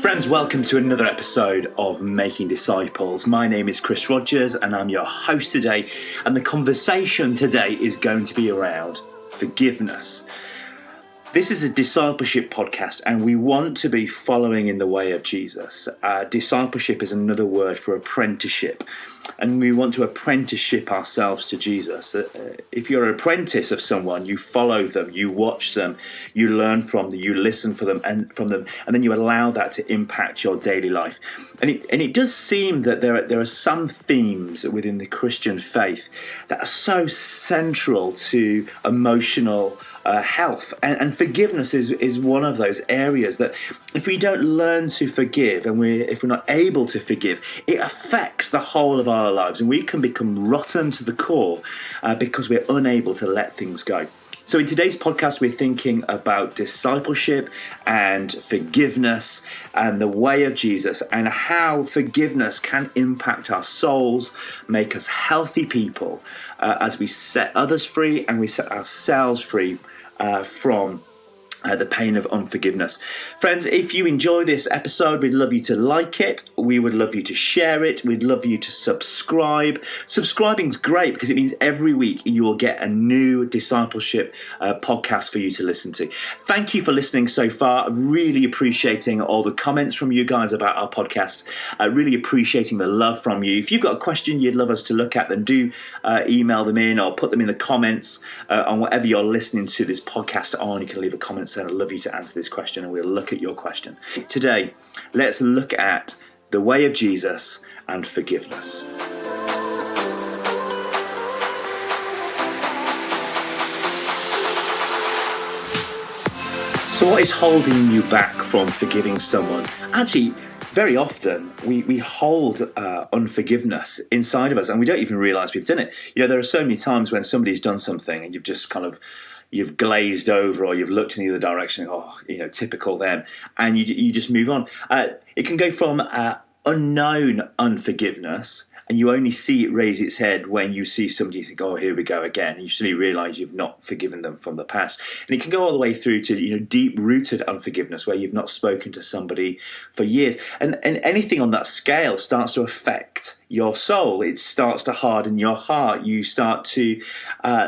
Friends, welcome to another episode of Making Disciples. My name is Cris Rogers and I'm your host today. And the conversation today is going to be around forgiveness. This is a discipleship podcast and we want to be following in the way of Jesus. Discipleship is another word for apprenticeship. And we want to apprenticeship ourselves to Jesus. If you're an apprentice of someone, you follow them, you watch them, you learn from them, you listen for them and then you allow that to impact your daily life. And it does seem that there are some themes within the Christian faith that are so central to emotional health, and forgiveness is one of those areas that if we don't learn to forgive and if we're not able to forgive, it affects the whole of our lives and we can become rotten to the core because we're unable to let things go. So in today's podcast, we're thinking about discipleship and forgiveness and the way of Jesus and how forgiveness can impact our souls, make us healthy people as we set others free and we set ourselves free from the pain of unforgiveness. Friends, if you enjoy this episode, we'd love you to like it. We would love you to share it. We'd love you to subscribe. Subscribing is great because it means every week you will get a new discipleship podcast for you to listen to. Thank you for listening so far. Really appreciating all the comments from you guys about our podcast. Really appreciating the love from you. If you've got a question you'd love us to look at, then do email them in or put them in the comments on whatever you're listening to this podcast on. You can leave a comment saying, I'd love you to answer this question and we'll look at your question. Today, let's look at the way of Jesus and forgiveness. So what is holding you back from forgiving someone? Actually, very often we hold unforgiveness inside of us and we don't even realise we've done it. You know, there are so many times when somebody's done something and you've glazed over or you've looked in the other direction, typical them, and you just move on. It can go from unknown unforgiveness, and you only see it raise its head when you see somebody, you think, oh, here we go again, and you suddenly realise you've not forgiven them from the past. And it can go all the way through to deep-rooted unforgiveness, where you've not spoken to somebody for years. And anything on that scale starts to affect your soul. It starts to harden your heart. You start to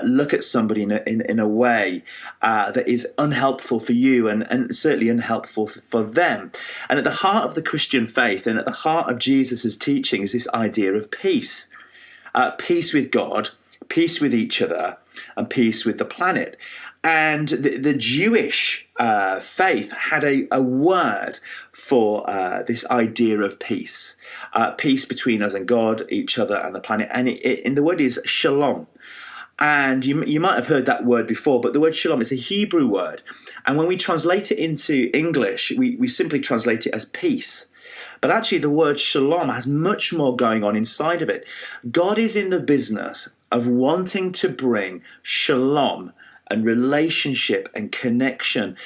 look at somebody in a way that is unhelpful for you and certainly unhelpful for them. And at the heart of the Christian faith and at the heart of Jesus' teaching is this idea of peace. Peace with God, peace with each other, and peace with the planet. And the Jewish faith had a word for this idea of peace. Peace between us and God, each other and the planet. And the word is shalom. And you might have heard that word before, but the word shalom is a Hebrew word. And when we translate it into English, we simply translate it as peace. But actually the word shalom has much more going on inside of it. God is in the business of wanting to bring shalom and relationship and connection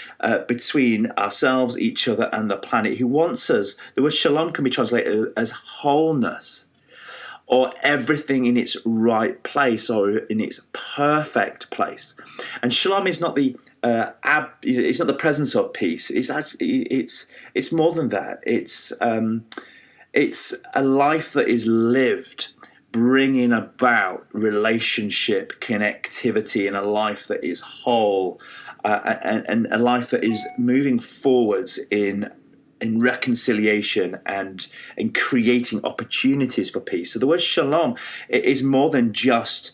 between ourselves, each other, and the planet. He wants us, the word shalom can be translated as wholeness, or everything in its right place, or in its perfect place. And shalom is not the it's not the presence of peace. It's actually it's more than that. It's a life that is lived, bringing about relationship, connectivity, and a life that is whole, and a life that is moving forwards in reconciliation and in creating opportunities for peace. So the word shalom is more than just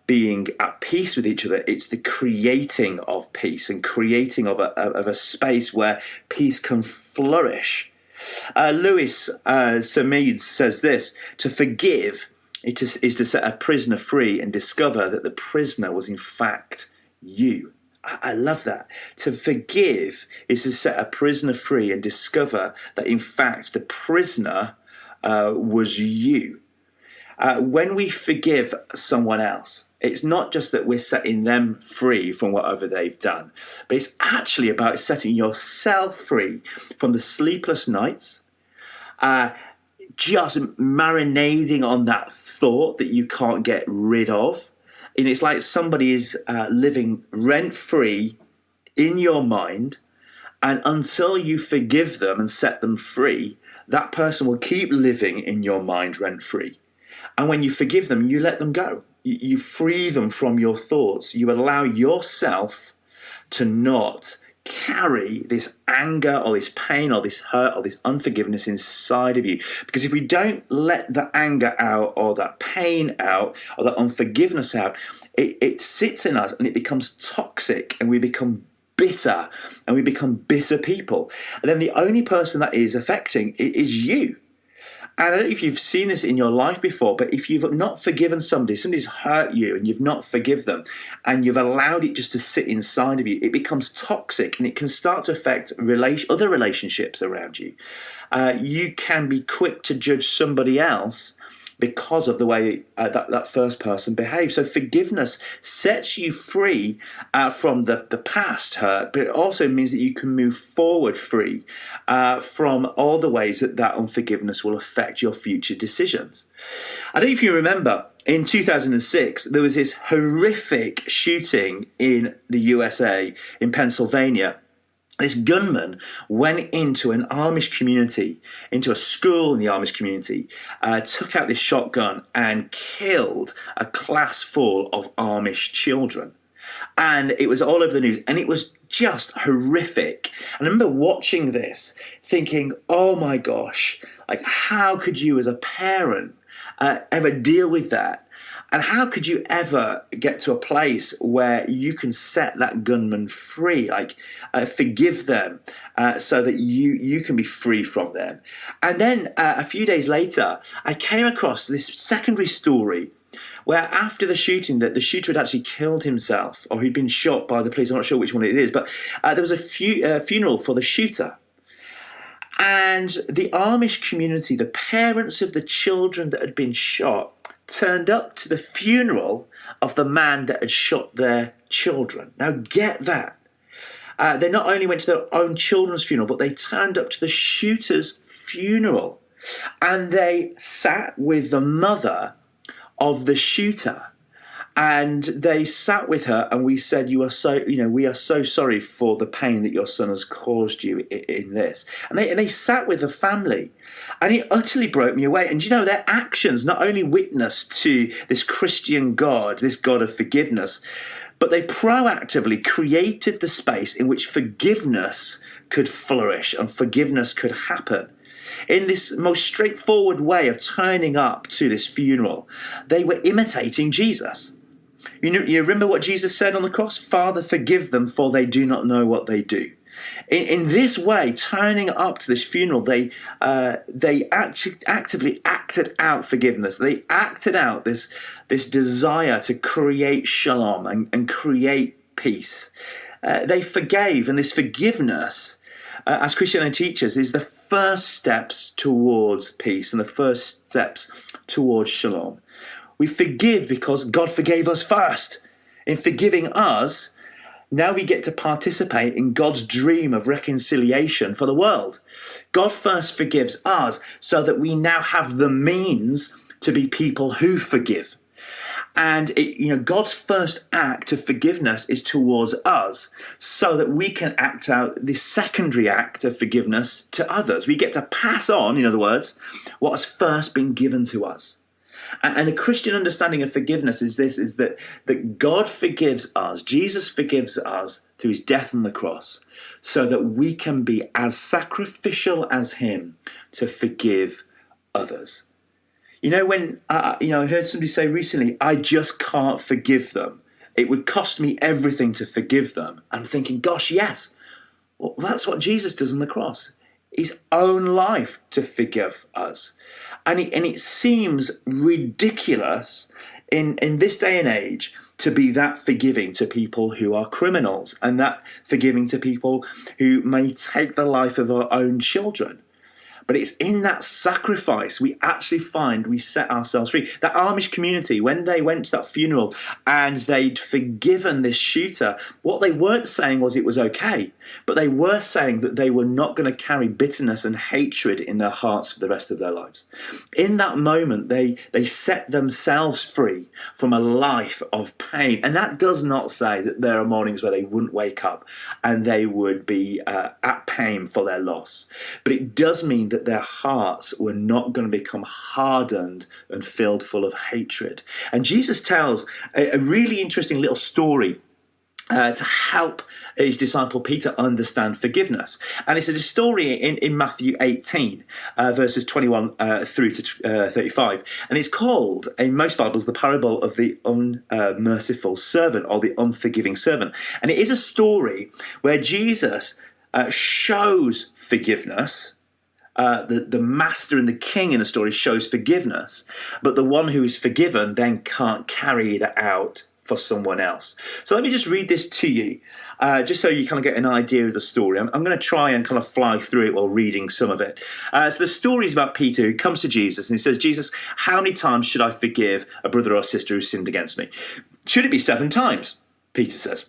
being at peace with each other. It's the creating of peace and creating of a space where peace can flourish. Lewis Sameeds says this: to forgive is to set a prisoner free and discover that the prisoner was in fact you. I love that. To forgive is to set a prisoner free and discover that in fact the prisoner was you. When we forgive someone else, it's not just that we're setting them free from whatever they've done, but it's actually about setting yourself free from the sleepless nights, just marinating on that thought that you can't get rid of, And it's like somebody is living rent-free in your mind, and until you forgive them and set them free, that person will keep living in your mind rent-free. And when you forgive them, you let them go. You free them from your thoughts. You allow yourself to not carry this anger or this pain or this hurt or this unforgiveness inside of you. Because if we don't let the anger out or that pain out or that unforgiveness out, it sits in us and it becomes toxic, and we become bitter, and we become bitter people. And then the only person that is affecting is you. And I don't know if you've seen this in your life before, but if you've not forgiven somebody's hurt you and you've not forgiven them, and you've allowed it just to sit inside of you, it becomes toxic, and it can start to affect other relationships around you. You can be quick to judge somebody else because of the way that first person behaves. So forgiveness sets you free from the past hurt, but it also means that you can move forward free from all the ways that unforgiveness will affect your future decisions. I don't know if you remember, in 2006, there was this horrific shooting in the USA, in Pennsylvania. This gunman went into an Amish community, into a school in the Amish community, took out this shotgun and killed a class full of Amish children. And it was all over the news, and it was just horrific. And I remember watching this thinking, oh my gosh, like, how could you as a parent ever deal with that? And how could you ever get to a place where you can set that gunman free, like forgive them so that you can be free from them? And then a few days later, I came across this secondary story where after the shooting, that the shooter had actually killed himself, or he'd been shot by the police. I'm not sure which one it is, but there was a funeral for the shooter. And the Amish community, the parents of the children that had been shot, turned up to the funeral of the man that had shot their children. Now get that. They not only went to their own children's funeral, but they turned up to the shooter's funeral. And they sat with the mother of the shooter. And they sat with her, and we said, we are so sorry for the pain that your son has caused you in this. And they sat with the family, and it utterly broke me away. And their actions not only witnessed to this Christian God, this God of forgiveness, but they proactively created the space in which forgiveness could flourish and forgiveness could happen. In this most straightforward way of turning up to this funeral, they were imitating Jesus. You remember what Jesus said on the cross? Father, forgive them, for they do not know what they do. In this way, turning up to this funeral, they actively acted out forgiveness. They acted out this desire to create shalom and create peace. They forgave, and this forgiveness, as Christianity teaches, is the first steps towards peace and the first steps towards shalom. We forgive because God forgave us first. In forgiving us, now we get to participate in God's dream of reconciliation for the world. God first forgives us so that we now have the means to be people who forgive. And God's first act of forgiveness is towards us, so that we can act out the secondary act of forgiveness to others. We get to pass on, in other words, what has first been given to us. And the Christian understanding of forgiveness is that God forgives us, Jesus forgives us through his death on the cross, so that we can be as sacrificial as him to forgive others. When I heard somebody say recently, I just can't forgive them. It would cost me everything to forgive them. I'm thinking, gosh, yes. Well, that's what Jesus does on the cross. His own life to forgive us. And it seems ridiculous in this day and age to be that forgiving to people who are criminals, and that forgiving to people who may take the life of our own children. But it's in that sacrifice we actually find we set ourselves free. That Amish community, when they went to that funeral and they'd forgiven this shooter, what they weren't saying was it was okay, but they were saying that they were not going to carry bitterness and hatred in their hearts for the rest of their lives. In that moment, they set themselves free from a life of pain. And that does not say that there are mornings where they wouldn't wake up and they would be at pain for their loss. But it does mean that their hearts were not going to become hardened and filled full of hatred. And Jesus tells a really interesting little story to help his disciple Peter understand forgiveness. And it's a story in Matthew 18, verses 21 through to 35. And it's called, in most Bibles, the parable of the unmerciful servant, or the unforgiving servant. And it is a story where Jesus shows forgiveness. The master and the king in the story shows forgiveness, but the one who is forgiven then can't carry that out for someone else. So let me just read this to you, just so you kind of get an idea of the story. I'm going to try and kind of fly through it while reading some of it. So the story is about Peter, who comes to Jesus and he says, Jesus, how many times should I forgive a brother or sister who sinned against me? Should it be 7 times? Peter says.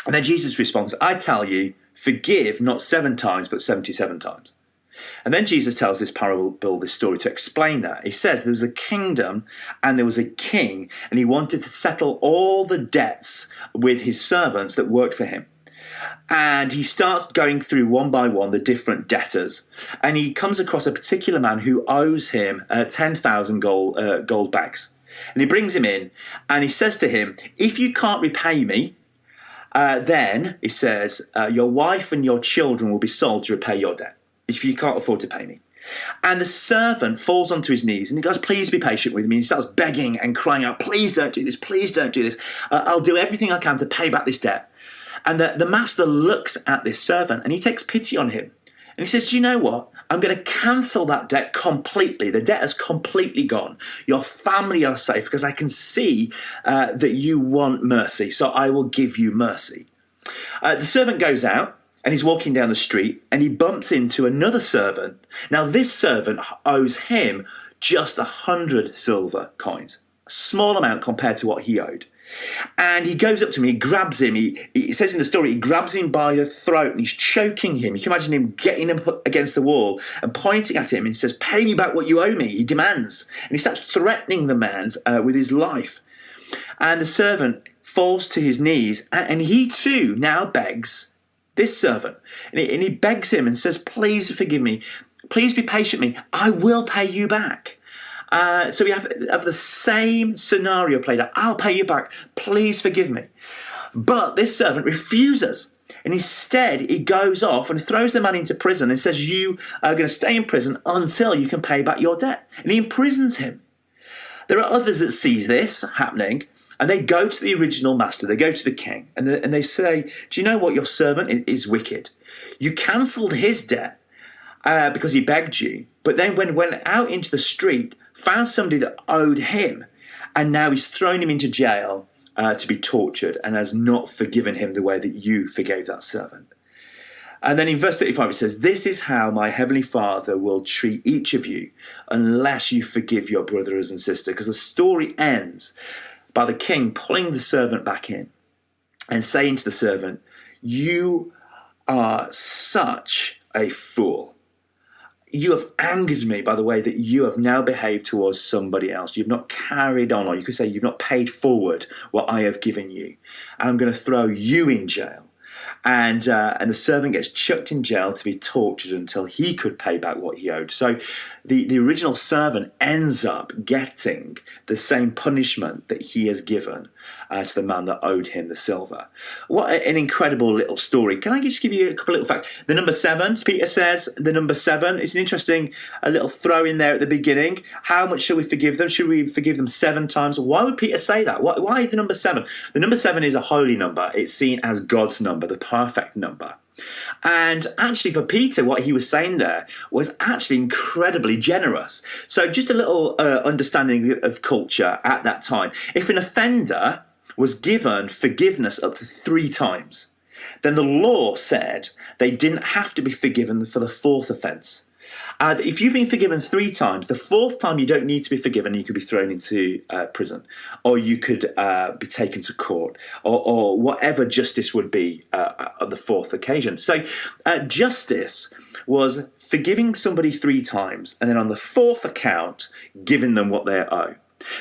And then Jesus responds, I tell you, forgive not 7 times, but 77 times. And then Jesus tells this parable, this story, to explain that. He says there was a kingdom and there was a king, and he wanted to settle all the debts with his servants that worked for him. And he starts going through one by one the different debtors, and he comes across a particular man who owes him 10,000 gold bags. And he brings him in, and he says to him, if you can't repay me, then, he says, your wife and your children will be sold to repay your debt, if you can't afford to pay me. And the servant falls onto his knees and he goes, please be patient with me. And he starts begging and crying out, please don't do this, please don't do this. I'll do everything I can to pay back this debt. And the master looks at this servant and he takes pity on him. And he says, do you know what? I'm going to cancel that debt completely. The debt has completely gone. Your family are safe because I can see that you want mercy. So I will give you mercy. The servant goes out. And he's walking down the street and he bumps into another servant. Now, this servant owes him just 100 silver coins, a small amount compared to what he owed. And he goes up to him, he grabs him, he says in the story, he grabs him by the throat and he's choking him. You can imagine him getting him up against the wall and pointing at him and says, pay me back what you owe me, he demands. And he starts threatening the man with his life. And the servant falls to his knees and he too now begs this servant, and he begs him and says, please forgive me, please be patient with me, I will pay you back. So we have the same scenario played out. I'll pay you back, please forgive me. But this servant refuses, and instead he goes off and throws the man into prison and says, you are going to stay in prison until you can pay back your debt. And he imprisons him. There are others that sees this happening, and they go to the original master, they go to the king, and they say, do you know what? Your servant is wicked. You cancelled his debt because he begged you, but then when went out into the street, found somebody that owed him, and now he's thrown him into jail to be tortured and has not forgiven him the way that you forgave that servant. And then in verse 35 it says, this is how my heavenly Father will treat each of you unless you forgive your brothers and sisters. Because the story ends by the king pulling the servant back in and saying to the servant, you are such a fool. You have angered me by the way that you have now behaved towards somebody else. You've not carried on, or you could say you've not paid forward what I have given you. And I'm going to throw you in jail. And the servant gets chucked in jail to be tortured until he could pay back what he owed. So the original servant ends up getting the same punishment that he has given to the man that owed him the silver. What an incredible little story. Can I just give you a couple of little facts? The number 7, Peter says, the number 7, it's an interesting little throw in there at the beginning. How much shall we forgive them? Should we forgive them 7 times? Why would Peter say that? Why the number 7? The number 7 is a holy number. It's seen as God's number, the perfect number. And actually for Peter, what he was saying there was actually incredibly generous. So just a little understanding of culture at that time. If an offender was given forgiveness up to 3 times, then the law said they didn't have to be forgiven for the 4th offence. If you've been forgiven 3 times, the 4th time you don't need to be forgiven. You could be thrown into prison, or you could be taken to court, or whatever justice would be on the 4th occasion. So justice was forgiving somebody 3 times, and then on the 4th account, giving them what they owe.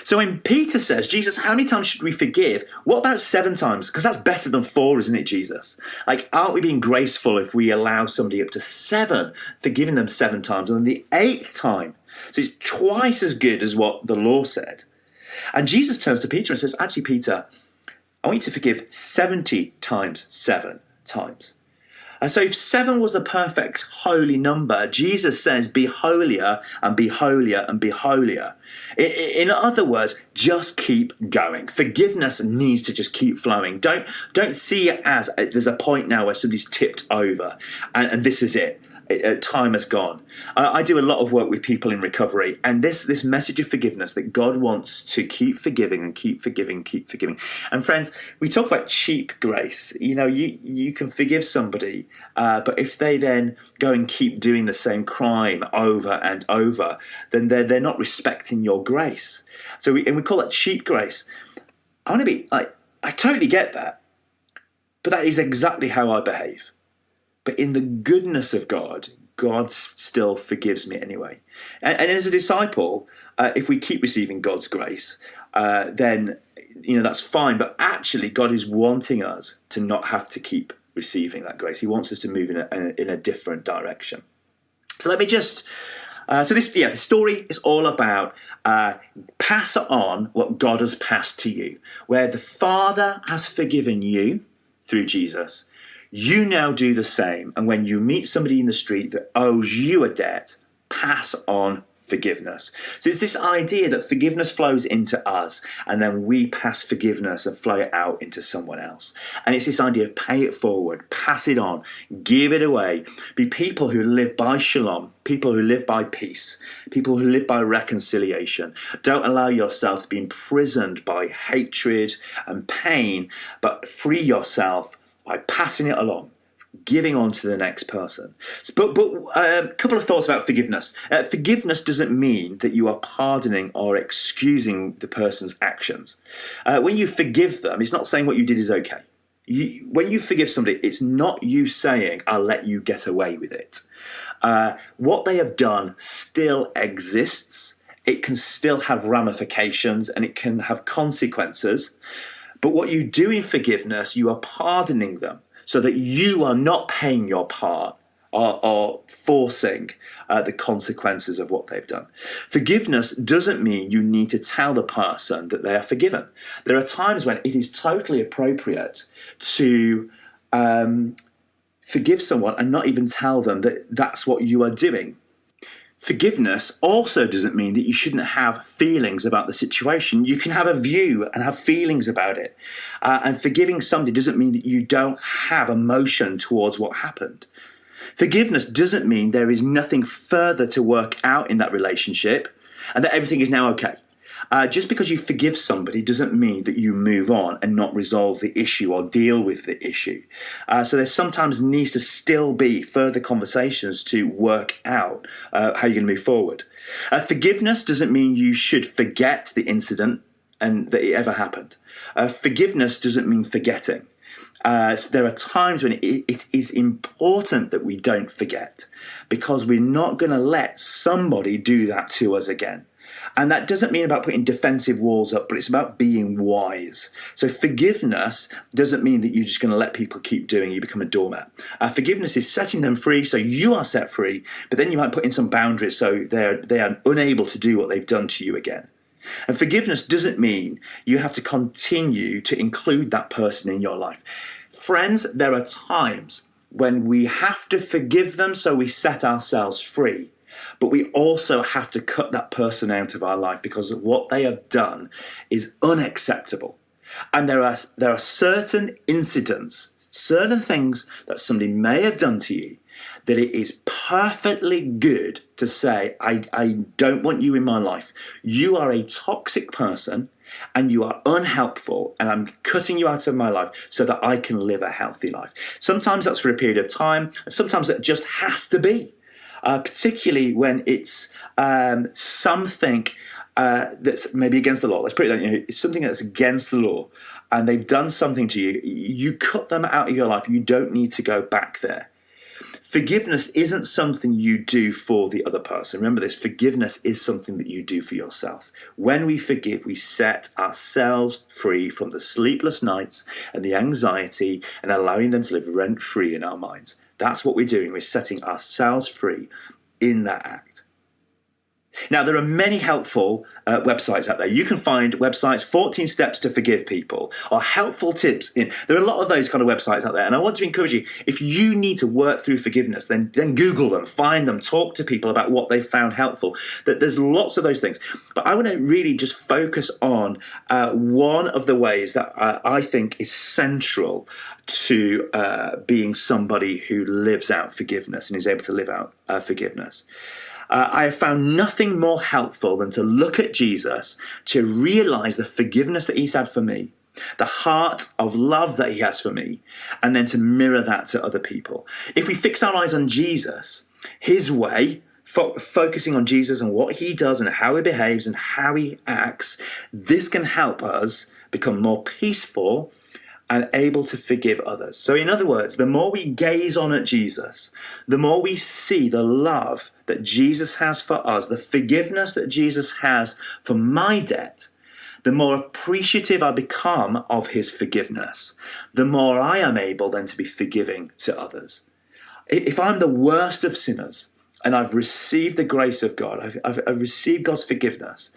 So when Peter says, Jesus, how many times should we forgive? What about 7 times? Because that's better than 4, isn't it, Jesus? Like, aren't we being graceful if we allow somebody up to 7, forgiving them 7 times, and then the 8th time? So it's twice as good as what the law said. And Jesus turns to Peter and says, actually, Peter, I want you to forgive 70 times 7 times. So if 7 was the perfect holy number, Jesus says, be holier and be holier and be holier. In other words, just keep going. Forgiveness needs to just keep flowing. Don't see it as there's a point now where somebody's tipped over and this is it. Time has gone. I do a lot of work with people in recovery, and this message of forgiveness, that God wants to keep forgiving and keep forgiving, keep forgiving. And friends, we talk about cheap grace. You know, you can forgive somebody, but if they then go and keep doing the same crime over and over, then they're not respecting your grace. So we call that cheap grace. I want to be like, I totally get that, but that is exactly how I behave. But in the goodness of God, God still forgives me anyway. And as a disciple, if we keep receiving God's grace, then that's fine. But actually, God is wanting us to not have to keep receiving that grace. He wants us to move in a different direction. So let me just. The story is all about pass on what God has passed to you, where the Father has forgiven you through Jesus. You now do the same, and when you meet somebody in the street that owes you a debt, pass on forgiveness. So it's this idea that forgiveness flows into us, and then we pass forgiveness and flow it out into someone else. And it's this idea of pay it forward, pass it on, give it away. Be people who live by shalom, people who live by peace, people who live by reconciliation. Don't allow yourself to be imprisoned by hatred and pain, but free yourself by passing it along, giving on to the next person. But a couple of thoughts about forgiveness. Forgiveness doesn't mean that you are pardoning or excusing the person's actions. When you forgive them, it's not saying what you did is okay. When you forgive somebody, it's not you saying, I'll let you get away with it. What they have done still exists. It can still have ramifications and it can have consequences. But what you do in forgiveness, you are pardoning them so that you are not paying your part or forcing the consequences of what they've done. Forgiveness doesn't mean you need to tell the person that they are forgiven. There are times when it is totally appropriate to forgive someone and not even tell them that that's what you are doing. Forgiveness also doesn't mean that you shouldn't have feelings about the situation. You can have a view and have feelings about it. And forgiving somebody doesn't mean that you don't have emotion towards what happened. Forgiveness doesn't mean there is nothing further to work out in that relationship and that everything is now okay. Just because you forgive somebody doesn't mean that you move on and not resolve the issue or deal with the issue. So there sometimes needs to still be further conversations to work out how you're going to move forward. Forgiveness doesn't mean you should forget the incident and that it ever happened. Forgiveness doesn't mean forgetting. So there are times when it is important that we don't forget, because we're not going to let somebody do that to us again. And that doesn't mean about putting defensive walls up, but it's about being wise. So forgiveness doesn't mean that you're just going to let people keep doing, you become a doormat. Forgiveness is setting them free so you are set free, but then you might put in some boundaries so they are unable to do what they've done to you again. And forgiveness doesn't mean you have to continue to include that person in your life. Friends, there are times when we have to forgive them so we set ourselves free. But we also have to cut that person out of our life because what they have done is unacceptable. And there are certain incidents, certain things that somebody may have done to you that it is perfectly good to say, I don't want you in my life. You are a toxic person and you are unhelpful, and I'm cutting you out of my life so that I can live a healthy life. Sometimes that's for a period of time, and sometimes that just has to be. particularly when it's something that's maybe against the law. Let's put it down, it's something that's against the law, and they've done something to you. You cut them out of your life. You don't need to go back there. Forgiveness isn't something you do for the other person. Remember this, forgiveness is something that you do for yourself. When we forgive, we set ourselves free from the sleepless nights and the anxiety and allowing them to live rent-free in our minds. That's what we're doing. We're setting ourselves free in that act. Now, there are many helpful websites out there. You can find websites, 14 Steps to Forgive People, or helpful tips. There are a lot of those kind of websites out there. And I want to encourage you, if you need to work through forgiveness, then Google them, find them, talk to people about what they found helpful. That there's lots of those things. But I want to really just focus on one of the ways that I think is central to being somebody who lives out forgiveness and is able to live out forgiveness. I have found nothing more helpful than to look at Jesus, to realize the forgiveness that he's had for me, the heart of love that he has for me, and then to mirror that to other people. If we fix our eyes on Jesus, his way, focusing on Jesus and what he does and how he behaves and how he acts, this can help us become more peaceful and able to forgive others. So in other words, the more we gaze on at Jesus, the more we see the love that Jesus has for us, the forgiveness that Jesus has for my debt, the more appreciative I become of his forgiveness, the more I am able then to be forgiving to others. If I'm the worst of sinners and I've received the grace of God, I've received God's forgiveness,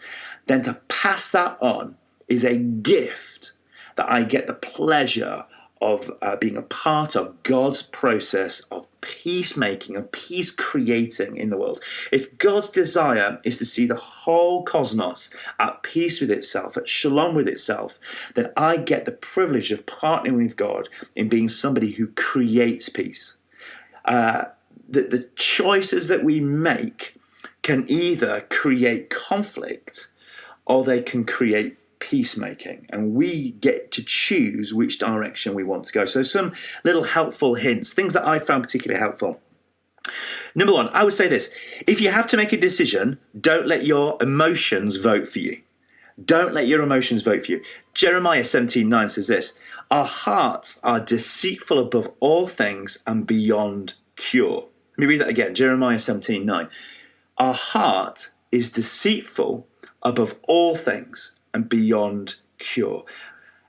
then to pass that on is a gift that I get the pleasure of being a part of God's process of peacemaking and peace creating in the world. If God's desire is to see the whole cosmos at peace with itself, at shalom with itself, then I get the privilege of partnering with God in being somebody who creates peace. The choices that we make can either create conflict or they can create peacemaking, and we get to choose which direction we want to go. So some little helpful hints, things that I found particularly helpful. Number one, I would say this: if you have to make a decision, don't let your emotions vote for you. Don't let your emotions vote for you. Jeremiah 17:9 says this: our hearts are deceitful above all things and beyond cure. Let me read that again. Jeremiah 17:9. Our heart is deceitful above all things and beyond cure.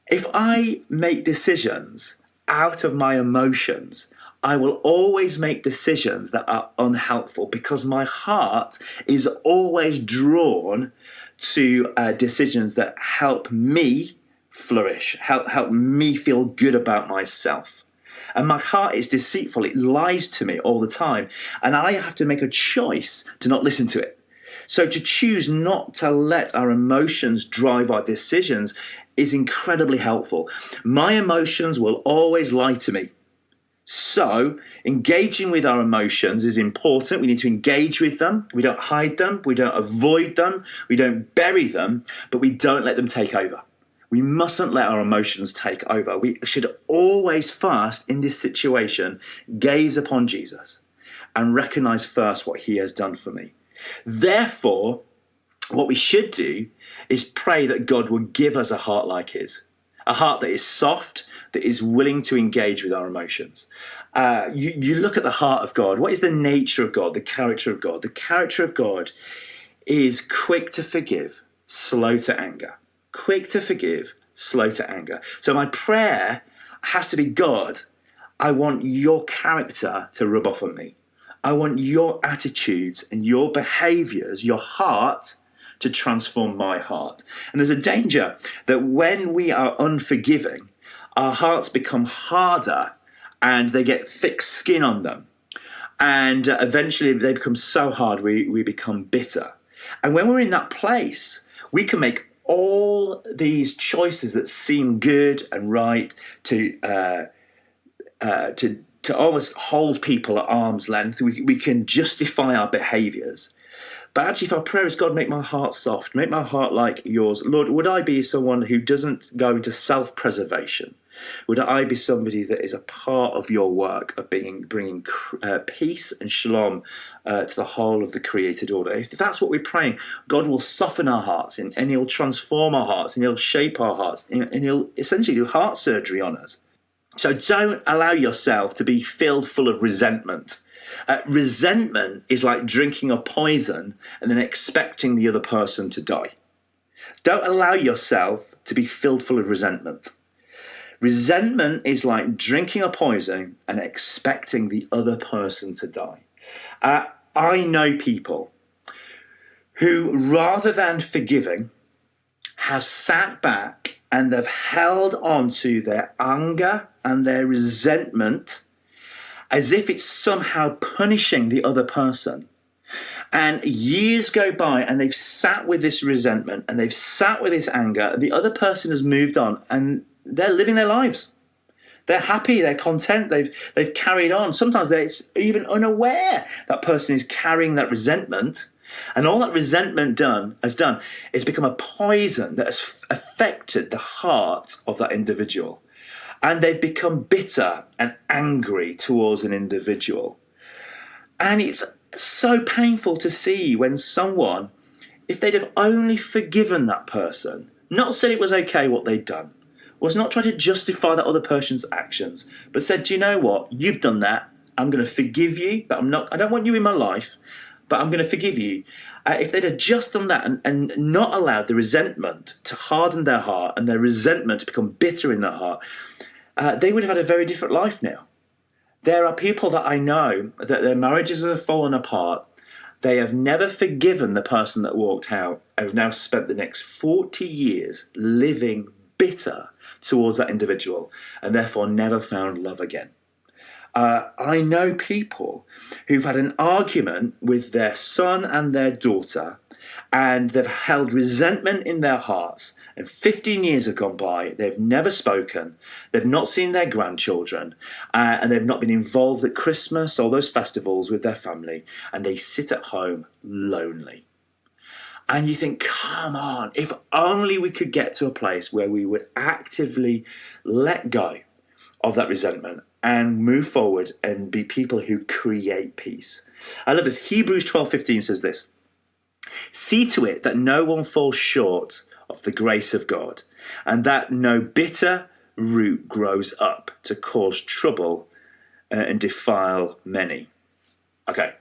If I make decisions out of my emotions, I will always make decisions that are unhelpful because my heart is always drawn to decisions that help me flourish, help me feel good about myself. And my heart is deceitful. It lies to me all the time. And I have to make a choice to not listen to it. So to choose not to let our emotions drive our decisions is incredibly helpful. My emotions will always lie to me. So engaging with our emotions is important. We need to engage with them. We don't hide them. We don't avoid them. We don't bury them, but we don't let them take over. We mustn't let our emotions take over. We should always first, in this situation, gaze upon Jesus and recognize first what he has done for me. Therefore, what we should do is pray that God will give us a heart like his, a heart that is soft, that is willing to engage with our emotions. You look at the heart of God. What is the nature of God, the character of God? The character of God is quick to forgive, slow to anger. Quick to forgive, slow to anger. So my prayer has to be, God, I want your character to rub off on me. I want your attitudes and your behaviors, your heart, to transform my heart. And there's a danger that when we are unforgiving, our hearts become harder and they get thick skin on them. And eventually they become so hard we become bitter. And when we're in that place, we can make all these choices that seem good and right to almost hold people at arm's length. We can justify our behaviours. But actually, if our prayer is, God, make my heart soft, make my heart like yours. Lord, would I be someone who doesn't go into self-preservation? Would I be somebody that is a part of your work of bringing peace and shalom to the whole of the created order? If that's what we're praying, God will soften our hearts and he'll transform our hearts and he'll shape our hearts and he'll essentially do heart surgery on us. So don't allow yourself to be filled full of resentment. Resentment is like drinking a poison and then expecting the other person to die. Don't allow yourself to be filled full of resentment. Resentment is like drinking a poison and expecting the other person to die. I know people who, rather than forgiving, have sat back and they've held on to their anger and their resentment as if it's somehow punishing the other person. And years go by and they've sat with this resentment and they've sat with this anger, and the other person has moved on and they're living their lives. They're happy, they're content, they've carried on. Sometimes they're even unaware that person is carrying that resentment. And all that resentment has done is become a poison that has affected the heart of that individual. And they've become bitter and angry towards an individual. And it's so painful to see when someone, if they'd have only forgiven that person, not said it was okay what they'd done, was not trying to justify that other person's actions, but said, do you know what, you've done that, I'm going to forgive you, but I don't want you in my life, but I'm going to forgive you. If they'd have just done that and not allowed the resentment to harden their heart and their resentment to become bitter in their heart, they would have had a very different life now. There are people that I know that their marriages have fallen apart. They have never forgiven the person that walked out and have now spent the next 40 years living bitter towards that individual and therefore never found love again. I know people who've had an argument with their son and their daughter and they've held resentment in their hearts, and 15 years have gone by, they've never spoken, they've not seen their grandchildren, and they've not been involved at Christmas or those festivals with their family, and they sit at home lonely. And you think, come on, if only we could get to a place where we would actively let go of that resentment and move forward and be people who create peace. I love this. Hebrews 12:15 says this: see to it that no one falls short of the grace of God, and that no bitter root grows up to cause trouble and defile many. Okay,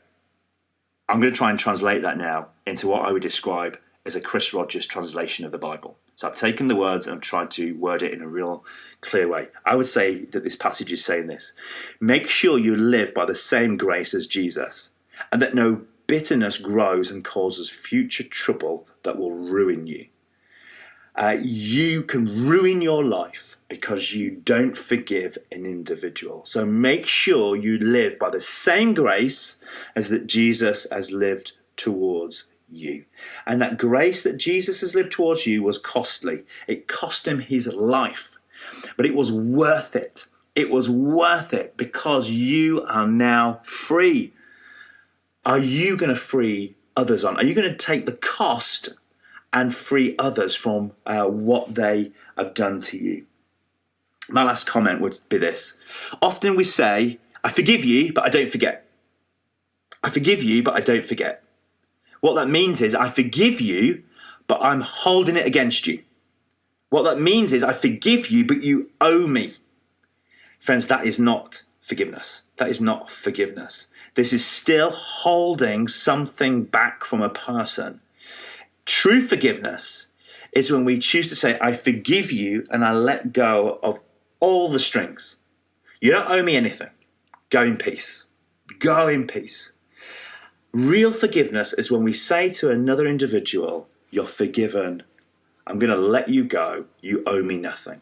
I'm going to try and translate that now into what I would describe as a Cris Rogers translation of the Bible. So I've taken the words and I've tried to word it in a real clear way. I would say that this passage is saying this: make sure you live by the same grace as Jesus, and that no bitterness grows and causes future trouble that will ruin you. You can ruin your life because you don't forgive an individual. So make sure you live by the same grace as that Jesus has lived towards you. And that grace that Jesus has lived towards you was costly. It cost him his life, but it was worth it. It was worth it because you are now free. Are you going to free others on? Are you going to take the cost and free others from what they have done to you? My last comment would be this. Often we say, I forgive you, but I don't forget. I forgive you, but I don't forget. What that means is I forgive you, but I'm holding it against you. What that means is I forgive you, but you owe me. Friends, that is not forgiveness. That is not forgiveness. This is still holding something back from a person. True forgiveness is when we choose to say, I forgive you and I let go of all the strings. You don't owe me anything. Go in peace. Go in peace. Real forgiveness is when we say to another individual, you're forgiven. I'm going to let you go. You owe me nothing.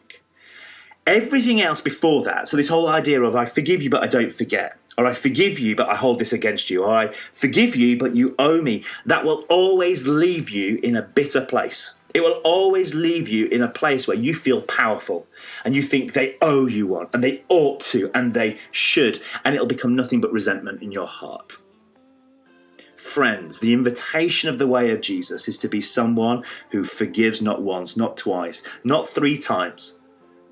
Everything else before that, so this whole idea of I forgive you but I don't forget, or I forgive you but I hold this against you, or I forgive you but you owe me, that will always leave you in a bitter place. It will always leave you in a place where you feel powerful and you think they owe you one and they ought to and they should, and it'll become nothing but resentment in your heart. Friends, the invitation of the way of Jesus is to be someone who forgives not once, not twice, not 3 times,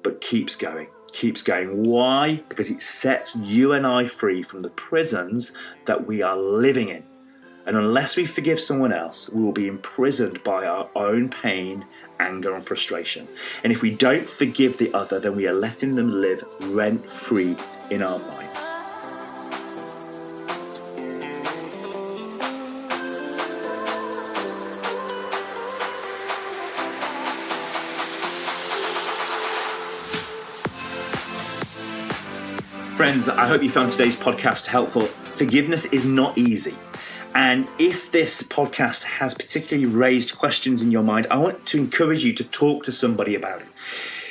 but keeps going. Keeps going. Why? Because it sets you and I free from the prisons that we are living in. And unless we forgive someone else, we will be imprisoned by our own pain, anger, and frustration. And if we don't forgive the other, then we are letting them live rent-free in our minds. Friends, I hope you found today's podcast helpful. Forgiveness is not easy. And if this podcast has particularly raised questions in your mind, I want to encourage you to talk to somebody about it.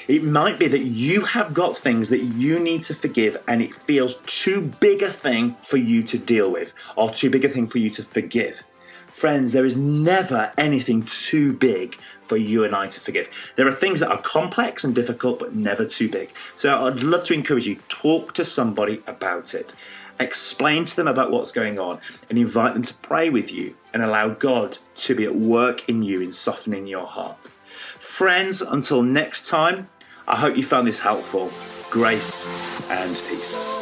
It might be that you have got things that you need to forgive and it feels too big a thing for you to deal with, or too big a thing for you to forgive. Friends, there is never anything too big for you and I to forgive. There are things that are complex and difficult, but never too big. So I'd love to encourage you, talk to somebody about it. Explain to them about what's going on and invite them to pray with you and allow God to be at work in you in softening your heart. Friends, until next time, I hope you found this helpful. Grace and peace.